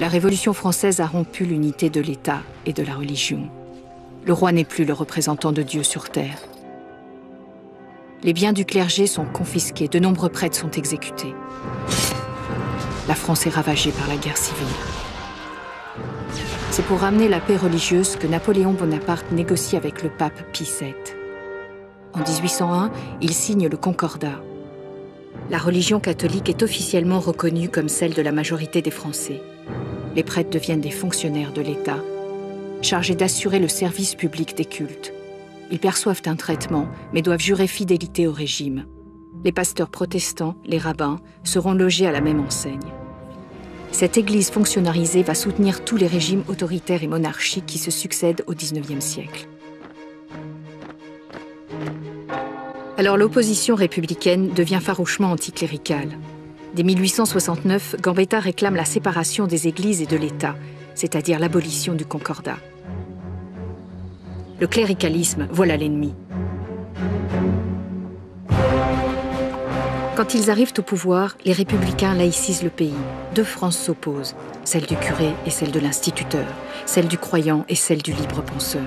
La Révolution française a rompu l'unité de l'État et de la religion. Le roi n'est plus le représentant de Dieu sur terre. Les biens du clergé sont confisqués, de nombreux prêtres sont exécutés. La France est ravagée par la guerre civile. C'est pour ramener la paix religieuse que Napoléon Bonaparte négocie avec le pape Pie VII. En 1801, il signe le Concordat. La religion catholique est officiellement reconnue comme celle de la majorité des Français. Les prêtres deviennent des fonctionnaires de l'État, chargés d'assurer le service public des cultes. Ils perçoivent un traitement, mais doivent jurer fidélité au régime. Les pasteurs protestants, les rabbins, seront logés à la même enseigne. Cette église fonctionnalisée va soutenir tous les régimes autoritaires et monarchiques qui se succèdent au XIXe siècle. Alors l'opposition républicaine devient farouchement anticléricale. Dès 1869, Gambetta réclame la séparation des églises et de l'État, c'est-à-dire l'abolition du Concordat. Le cléricalisme, voilà l'ennemi. Quand ils arrivent au pouvoir, les républicains laïcisent le pays. Deux France s'opposent, celle du curé et celle de l'instituteur, celle du croyant et celle du libre penseur.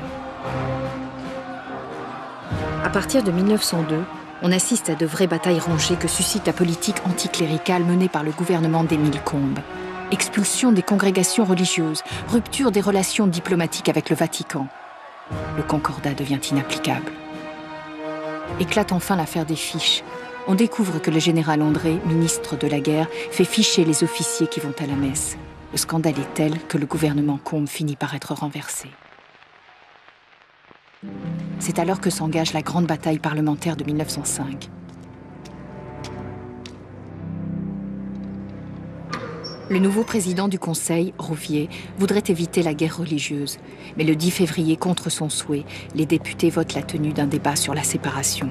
À partir de 1902, on assiste à de vraies batailles rangées que suscite la politique anticléricale menée par le gouvernement d'Émile Combes. Expulsion des congrégations religieuses, rupture des relations diplomatiques avec le Vatican. Le Concordat devient inapplicable. Éclate enfin l'affaire des fiches. On découvre que le général André, ministre de la guerre, fait ficher les officiers qui vont à la messe. Le scandale est tel que le gouvernement Combes finit par être renversé. C'est alors que s'engage la grande bataille parlementaire de 1905. Le nouveau président du Conseil, Rouvier, voudrait éviter la guerre religieuse. Mais le 10 février, contre son souhait, les députés votent la tenue d'un débat sur la séparation.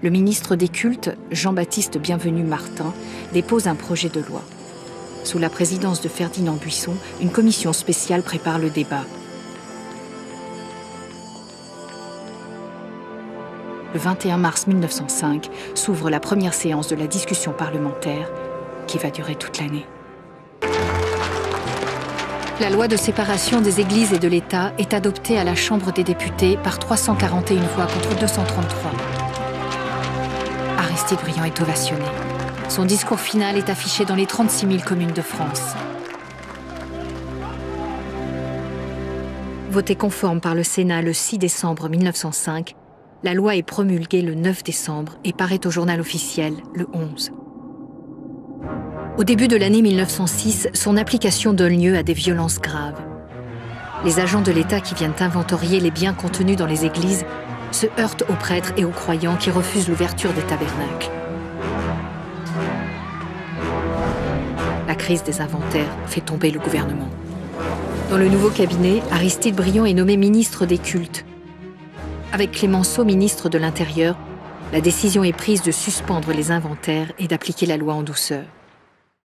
Le ministre des Cultes, Jean-Baptiste Bienvenu-Martin, dépose un projet de loi. Sous la présidence de Ferdinand Buisson, une commission spéciale prépare le débat. Le 21 mars 1905 s'ouvre la première séance de la discussion parlementaire qui va durer toute l'année. La loi de séparation des églises et de l'État est adoptée à la Chambre des députés par 341 voix contre 233. Aristide Briand est ovationné. Son discours final est affiché dans les 36 000 communes de France. Votée conforme par le Sénat le 6 décembre 1905, la loi est promulguée le 9 décembre et paraît au journal officiel le 11. Au début de l'année 1906, son application donne lieu à des violences graves. Les agents de l'État qui viennent inventorier les biens contenus dans les églises se heurtent aux prêtres et aux croyants qui refusent l'ouverture des tabernacles. La crise des inventaires fait tomber le gouvernement. Dans le nouveau cabinet, Aristide Briand est nommé ministre des Cultes. Avec Clémenceau, ministre de l'Intérieur, la décision est prise de suspendre les inventaires et d'appliquer la loi en douceur.